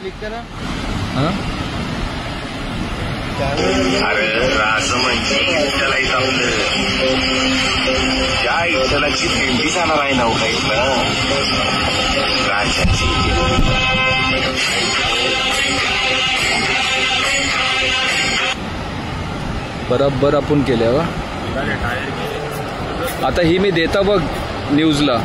Click करा. अरे राज म्हणजे त्याला इथं आपलं त्या इथलाची दिंडी जाणार आहे ना का इथलं राजाची. बरोबर आपण केल्या वा. आता ही मी देता बघ न्यूजला.